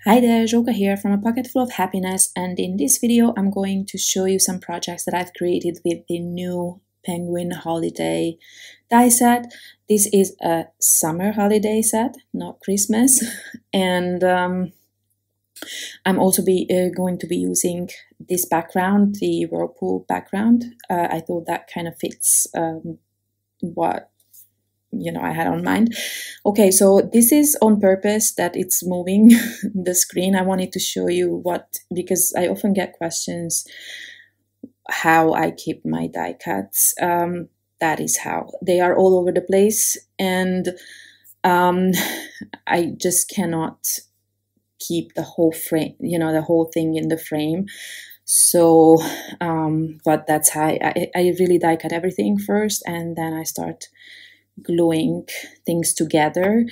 Hi there, Zsoka here from A Pocket Full of Happiness, and in this video I'm going to show you some projects that I've created with the new Penguin Holiday die set. This is a summer holiday set, not Christmas, and I'm also going to be using this background, the Whirlpool background. I thought that kind of fits what I had on mind. Okay, so this is on purpose that it's moving the screen. I wanted to show you because I often get questions how I keep my die cuts. That is how. They are all over the place, and I just cannot keep the whole frame, the whole thing in the frame. So, but that's how I really die cut everything first, and then I start gluing things together.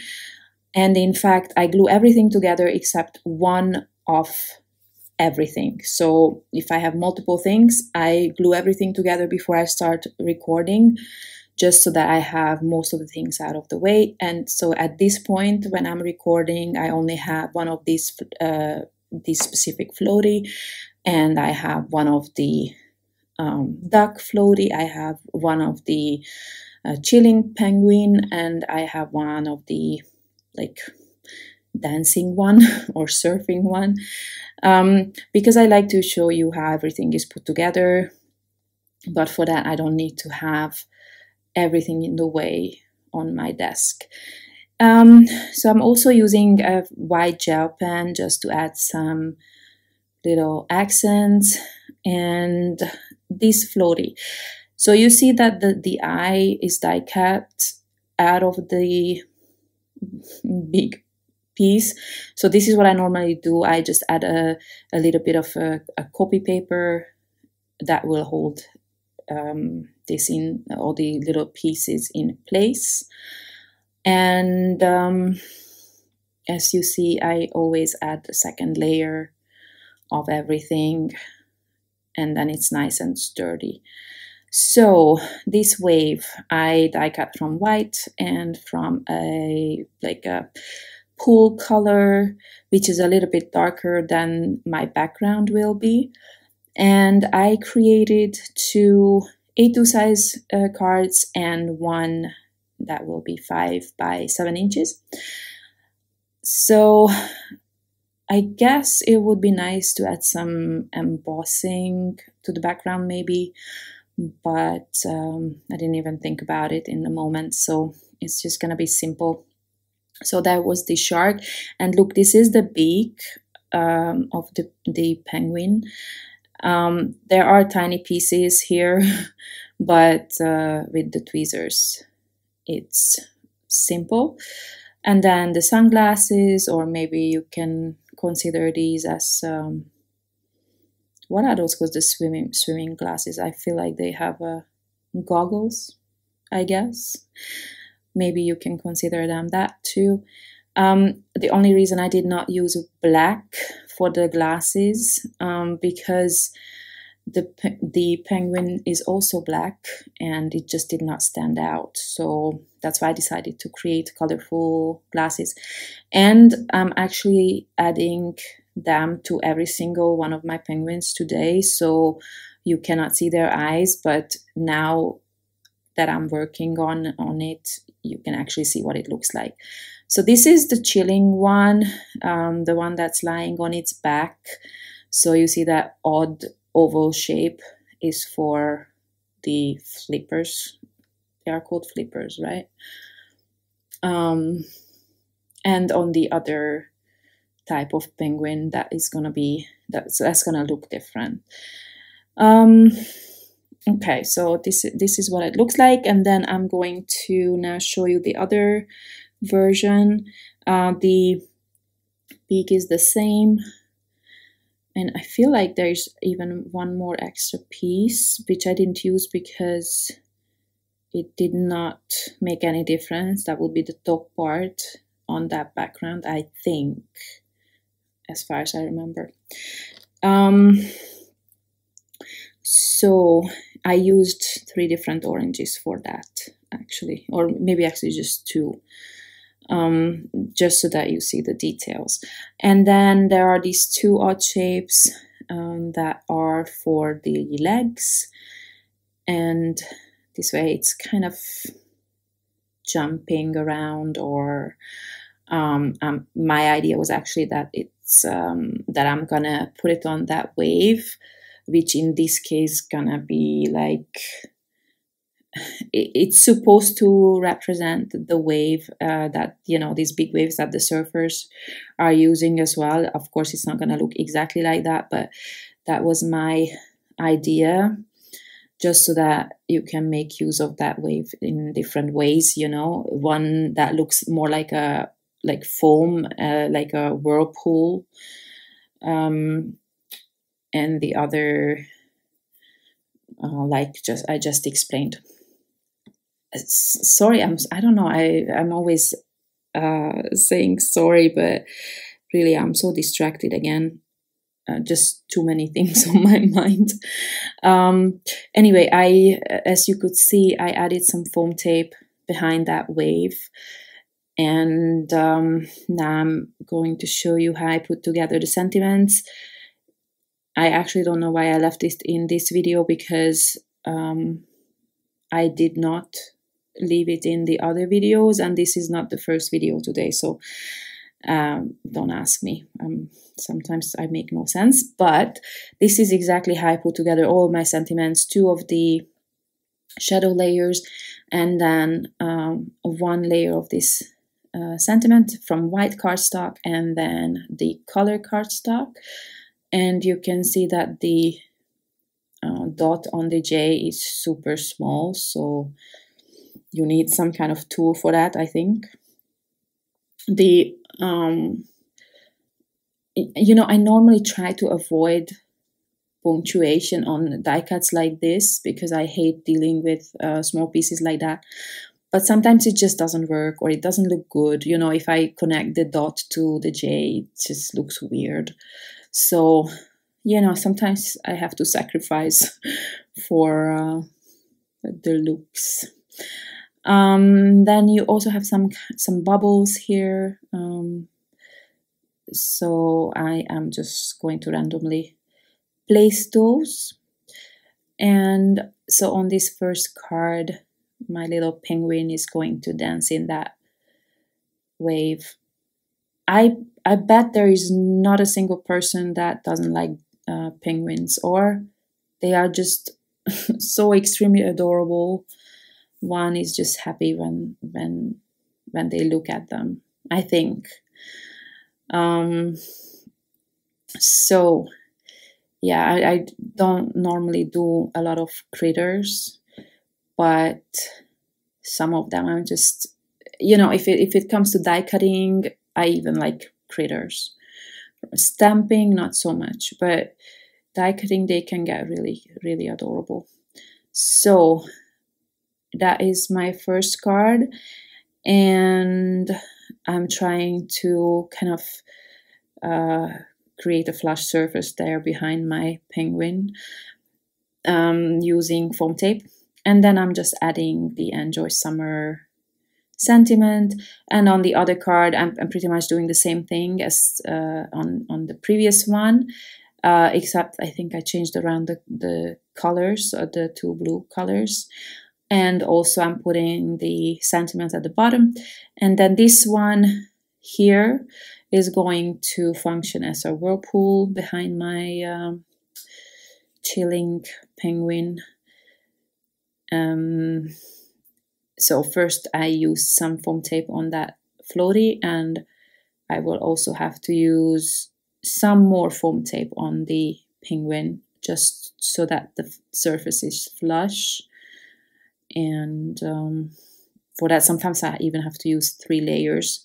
And in fact, I glue everything together except one of everything. So if I have multiple things, I glue everything together before I start recording, just so that I have most of the things out of the way. And so at this point, when I'm recording, I only have one of these specific floaty, and I have one of the duck floaty, I have one of the chilling penguin, and I have one of the dancing one or surfing one, because I like to show you how everything is put together. But for that, I don't need to have everything in the way on my desk. So I'm also using a white gel pen just to add some little accents, and this floaty. So you see that the eye is die cut out of the big piece. So this is what I normally do. I just add a little bit of a copy paper that will hold this in all the little pieces in place. And as you see, I always add a second layer of everything, and then it's nice and sturdy. So this wave I die cut from white and from a pool color, which is a little bit darker than my background will be. And I created two A2 size cards and one that will be 5 by 7 inches. So I guess it would be nice to add some embossing to the background maybe, but I didn't even think about it in the moment, so it's just gonna be simple. So that was the shark, and look, this is the beak of the penguin. There are tiny pieces here, but with the tweezers it's simple. And then the sunglasses, or maybe you can consider these as what are those called? The swimming glasses. I feel like they have goggles, I guess. Maybe you can consider them that too. The only reason I did not use black for the glasses, because the penguin is also black and it just did not stand out. So that's why I decided to create colorful glasses. And I'm actually adding them to every single one of my penguins today, so you cannot see their eyes, but now that I'm working on it, you can actually see what it looks like. So this is the chilling one, the one that's lying on its back. So you see that odd oval shape is for the flippers. They are called flippers, right? And on the other type of penguin, that is gonna be that's gonna look different. Okay, so this is what it looks like, and then I'm going to now show you the other version. The beak is the same, and I feel like there's even one more extra piece which I didn't use because it did not make any difference. That will be the top part on that background, I think, as far as I remember. So I used 3 different oranges for that, actually, or maybe actually just 2. just so that you see the details. And then there are these two odd shapes that are for the legs, and this way it's kind of jumping around, or my idea was actually that it's that I'm gonna put it on that wave, which in this case gonna be like, it's supposed to represent the wave that, you know, these big waves that the surfers are using as well. Of course, it's not gonna look exactly like that, but that was my idea, just so that you can make use of that wave in different ways, you know. One that looks more like a foam, like a whirlpool, and the other like I just explained. Sorry, I don't know, I'm always saying sorry, but really I'm so distracted again. Just too many things on my mind. Anyway, as you could see, I added some foam tape behind that wave, and now I'm going to show you how I put together the sentiments. I actually don't know why I left it in this video, because I did not leave it in the other videos, and this is not the first video today, so don't ask me. Sometimes I make no sense, but this is exactly how I put together all my sentiments: two of the shadow layers, and then one layer of this sentiment from white cardstock, and then the color cardstock. And you can see that the dot on the J is super small, so you need some kind of tool for that, I think. The you know, I normally try to avoid punctuation on die cuts like this, because I hate dealing with small pieces like that. But sometimes it just doesn't work, or it doesn't look good. You know, if I connect the dot to the J, it just looks weird. So, you know, sometimes I have to sacrifice for the looks. Then you also have some bubbles here. So I am just going to randomly place those. And so on this first card, my little penguin is going to dance in that wave. I bet there is not a single person that doesn't like penguins, or they are just so extremely adorable. One is just happy when they look at them, I think. So yeah, I don't normally do a lot of critters, but some of them I'm just, you know, if it comes to die cutting, I even like critters. Stamping, not so much, but die cutting, they can get really, really adorable. So that is my first card, and I'm trying to kind of create a flush surface there behind my penguin using foam tape. And then I'm just adding the Enjoy Summer sentiment. And on the other card, I'm pretty much doing the same thing as on the previous one, except I think I changed around the colors, the two blue colors. And also I'm putting the sentiments at the bottom. And then this one here is going to function as a whirlpool behind my chilling penguin. So first I used some foam tape on that floaty, and I will also have to use some more foam tape on the penguin, just so that the surface is flush. And for that, sometimes I even have to use 3 layers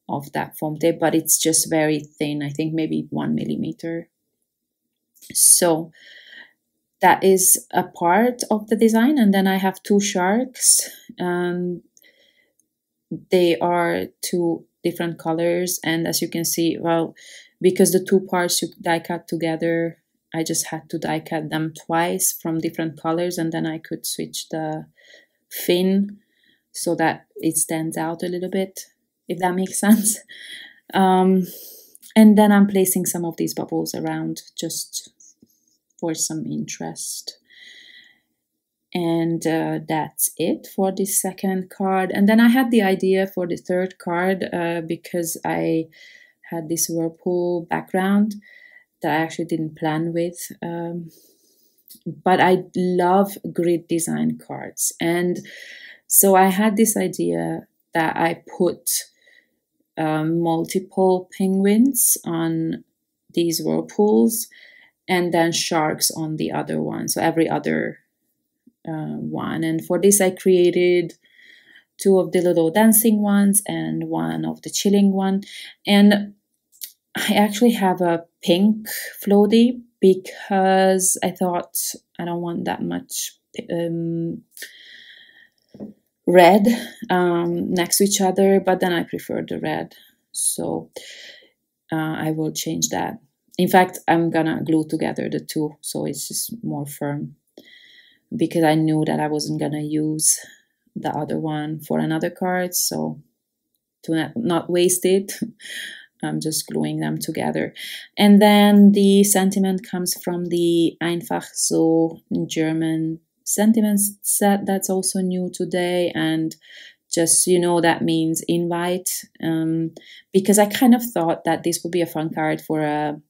of that foam tape, but it's just very thin, I think maybe 1 millimeter. So that is a part of the design. And then I have 2 sharks, and they are 2 different colors. And as you can see, well, because the 2 parts you die cut together, I just had to die cut them twice from different colors, and then I could switch the fin so that it stands out a little bit. if that makes sense. And then I'm placing some of these bubbles around just for some interest. And that's it for the second card. And then I had the idea for the third card because I had this whirlpool background that I actually didn't plan with. But I love grid design cards. And so I had this idea that I put multiple penguins on these whirlpools and then sharks on the other one. So every other one. And for this, I created 2 of the little dancing ones and 1 of the chilling one. And I actually have a pink floaty because I thought I don't want that much red next to each other, but then I prefer the red, so I will change that. In fact, I'm gonna glue together the 2 so it's just more firm, because I knew that I wasn't gonna use the other one for another card, so to not waste it, I'm just gluing them together. And then the sentiment comes from the Einfach so German sentiments set that's also new today, and just, you know, that means invite, because I kind of thought that this would be a fun card for a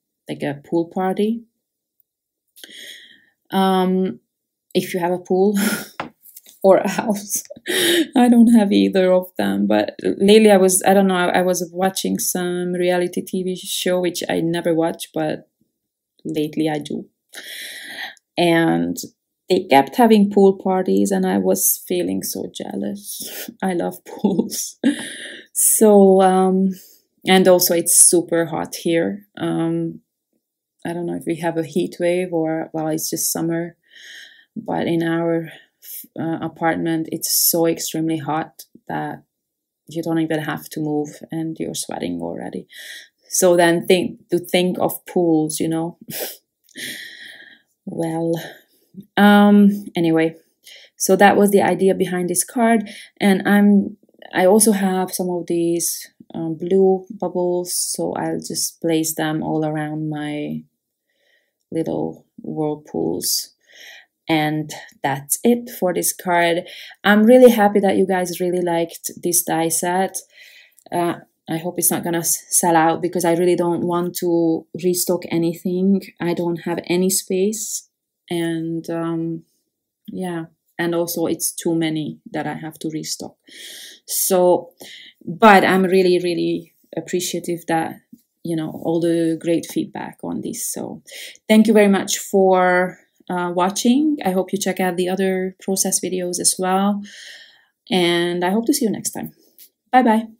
pool party. If you have a pool or a house. I don't have either of them, but lately I was watching some reality TV show, which I never watch, but lately I do. And they kept having pool parties and I was feeling so jealous. I love pools. So, and also it's super hot here. I don't know if we have a heat wave or, well, it's just summer, but in our apartment it's so extremely hot that you don't even have to move and you're sweating already. So then think of pools, you know. Well, anyway, so that was the idea behind this card. And I also have some of these blue bubbles, so I'll just place them all around my little whirlpools. And that's it for this card. I'm really happy that you guys really liked this die set. I hope it's not gonna sell out because I really don't want to restock anything. I don't have any space, and yeah, and also it's too many that I have to restock. So, but I'm really, really appreciative that, you know, all the great feedback on this. So thank you very much for watching. I hope you check out the other process videos as well. And I hope to see you next time. Bye bye.